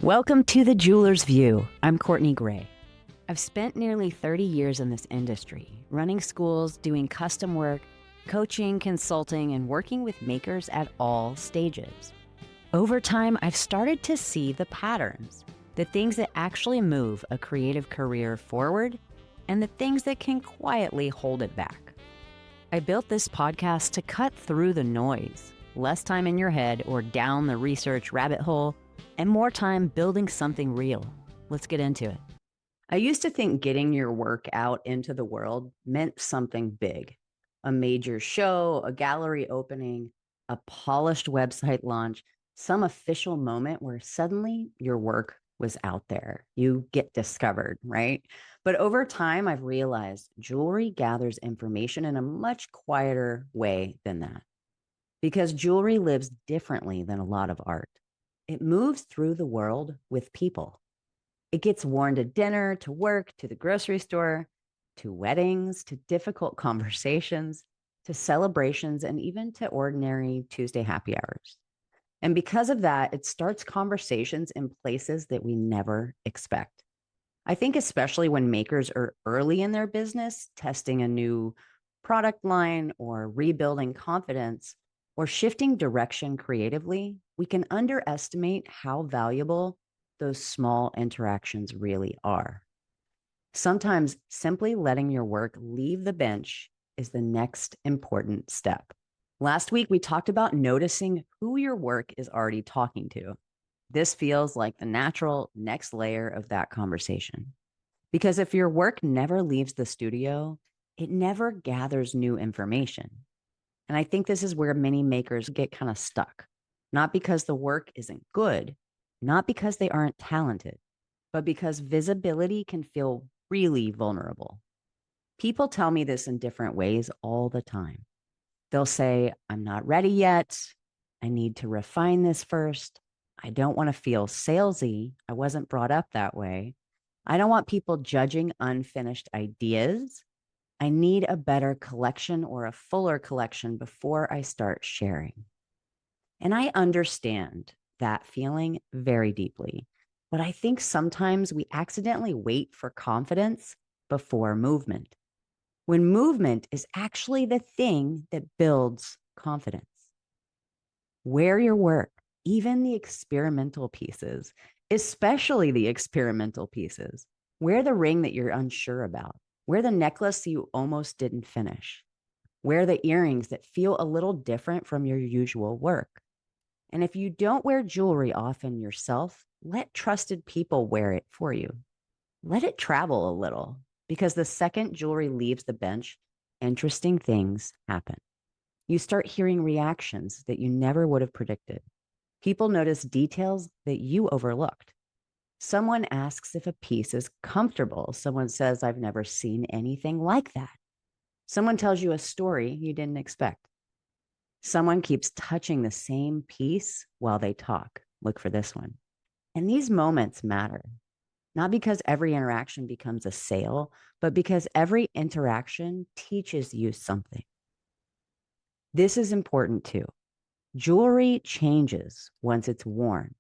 Welcome to The Jeweler's View. I'm Courtney Gray. I've spent nearly 30 years in this industry, running schools, doing custom work, coaching, consulting, and working with makers at all stages. Over time, I've started to see the patterns, the things that actually move a creative career forward, and the things that can quietly hold it back. I built this podcast to cut through the noise, less time in your head or down the research rabbit hole, and more time building something real. Let's get into it. I used to think getting your work out into the world meant something big. A major show, a gallery opening, a polished website launch, some official moment where suddenly your work was out there. You get discovered, right? But over time, I've realized jewelry gathers information in a much quieter way than that. Because jewelry lives differently than a lot of art. It moves through the world with people. It gets worn to dinner, to work, to the grocery store, to weddings, to difficult conversations, to celebrations, and even to ordinary Tuesday happy hours. And because of that, it starts conversations in places that we never expect. I think especially when makers are early in their business, testing a new product line or rebuilding confidence, or shifting direction creatively, we can underestimate how valuable those small interactions really are. Sometimes simply letting your work leave the bench is the next important step. Last week, we talked about noticing who your work is already talking to. This feels like the natural next layer of that conversation. Because if your work never leaves the studio, it never gathers new information. And I think this is where many makers get kind of stuck, not because the work isn't good, not because they aren't talented, but because visibility can feel really vulnerable. People tell me this in different ways all the time. They'll say, I'm not ready yet. I need to refine this first. I don't want to feel salesy. I wasn't brought up that way. I don't want people judging unfinished ideas. I need a better collection or a fuller collection before I start sharing. And I understand that feeling very deeply, but I think sometimes we accidentally wait for confidence before movement, when movement is actually the thing that builds confidence. Wear your work, even the experimental pieces, especially the experimental pieces. Wear the ring that you're unsure about. Wear the necklace you almost didn't finish. Wear the earrings that feel a little different from your usual work. And if you don't wear jewelry often yourself, let trusted people wear it for you. Let it travel a little, because the second jewelry leaves the bench, interesting things happen. You start hearing reactions that you never would have predicted. People notice details that you overlooked. Someone asks if a piece is comfortable. Someone says, I've never seen anything like that. Someone tells you a story you didn't expect. Someone keeps touching the same piece while they talk. Look for this one. And these moments matter, not because every interaction becomes a sale, but because every interaction teaches you something. This is important too. Jewelry changes once it's worn.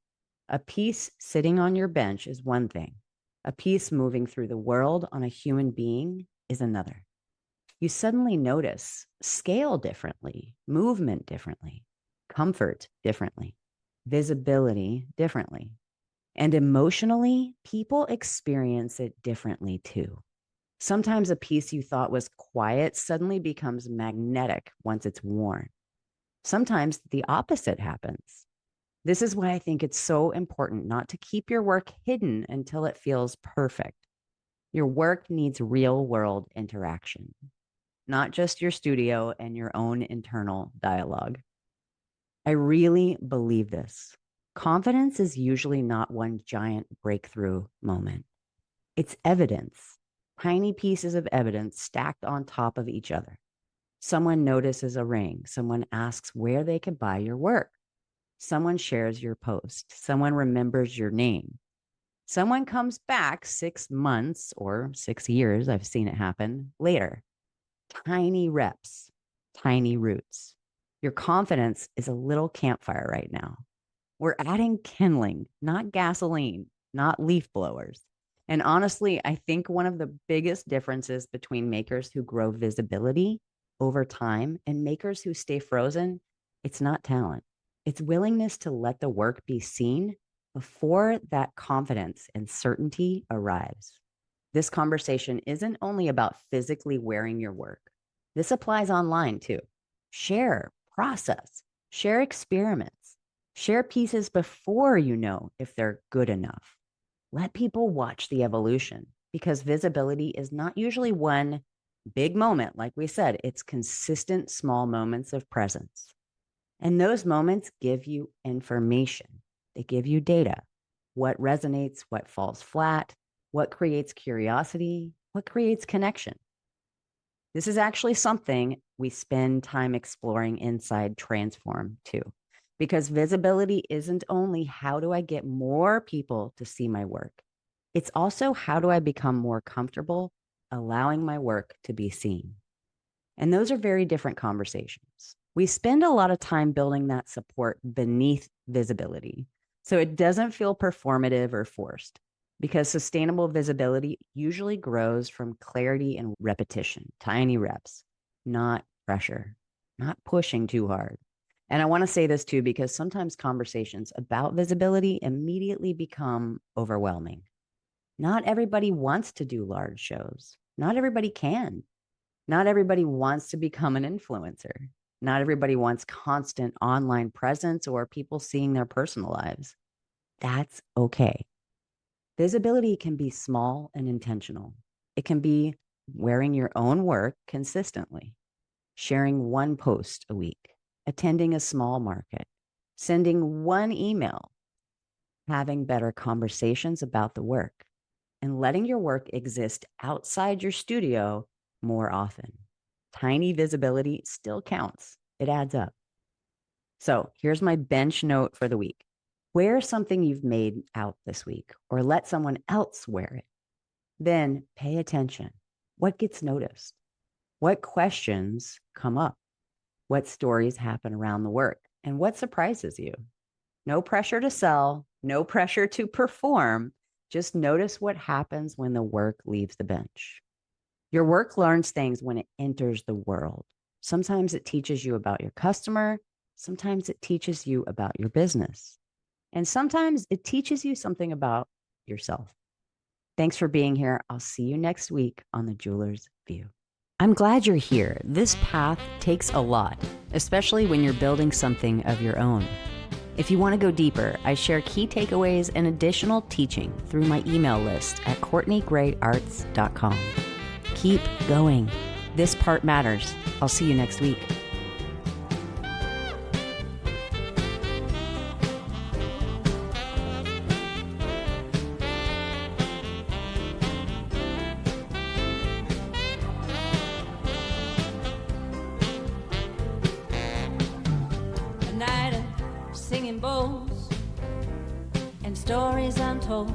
A piece sitting on your bench is one thing. A piece moving through the world on a human being is another. You suddenly notice scale differently, movement differently, comfort differently, visibility differently. And emotionally, people experience it differently too. Sometimes a piece you thought was quiet suddenly becomes magnetic once it's worn. Sometimes the opposite happens. This is why I think it's so important not to keep your work hidden until it feels perfect. Your work needs real world interaction, not just your studio and your own internal dialogue. I really believe this. Confidence is usually not one giant breakthrough moment. It's evidence, tiny pieces of evidence stacked on top of each other. Someone notices a ring. Someone asks where they could buy your work. Someone shares your post. Someone remembers your name. Someone comes back 6 months or 6 years, I've seen it happen, later. Tiny reps, tiny roots. Your confidence is a little campfire right now. We're adding kindling, not gasoline, not leaf blowers. And honestly, I think one of the biggest differences between makers who grow visibility over time and makers who stay frozen, it's not talent. It's willingness to let the work be seen before that confidence and certainty arrives. This conversation isn't only about physically wearing your work. This applies online too. Share, process, share experiments, share pieces before you know if they're good enough. Let people watch the evolution because visibility is not usually one big moment. Like we said, it's consistent small moments of presence. And those moments give you information. They give you data. What resonates, what falls flat, what creates curiosity, what creates connection. This is actually something we spend time exploring inside Transform too, because visibility isn't only how do I get more people to see my work, it's also how do I become more comfortable allowing my work to be seen. And those are very different conversations. We spend a lot of time building that support beneath visibility, so it doesn't feel performative or forced, because sustainable visibility usually grows from clarity and repetition, tiny reps, not pressure, not pushing too hard. And I want to say this too, because sometimes conversations about visibility immediately become overwhelming. Not everybody wants to do large shows. Not everybody can. Not everybody wants to become an influencer. Not everybody wants constant online presence or people seeing their personal lives. That's okay. Visibility can be small and intentional. It can be wearing your own work consistently, sharing one post a week, attending a small market, sending one email, having better conversations about the work, and letting your work exist outside your studio more often. Tiny visibility still counts. It adds up. So here's my bench note for the week. Wear something you've made out this week or let someone else wear it. Then pay attention. What gets noticed? What questions come up? What stories happen around the work? And what surprises you? No pressure to sell, no pressure to perform. Just notice what happens when the work leaves the bench. Your work learns things when it enters the world. Sometimes it teaches you about your customer. Sometimes it teaches you about your business. And sometimes it teaches you something about yourself. Thanks for being here. I'll see you next week on The Jeweler's View. I'm glad you're here. This path takes a lot, especially when you're building something of your own. If you want to go deeper, I share key takeaways and additional teaching through my email list at CourtneyGrayArts.com. Keep going. This part matters. I'll see you next week. A night of singing bowls and stories untold.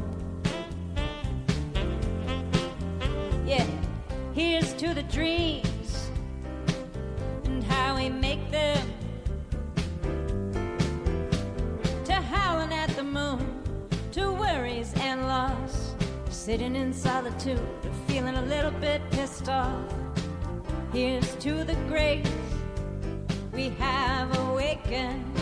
Yeah, here's to the dreams and how we make them, to howling at the moon, to worries and loss, sitting in solitude, feeling a little bit pissed off. Here's to the grace we have awakened,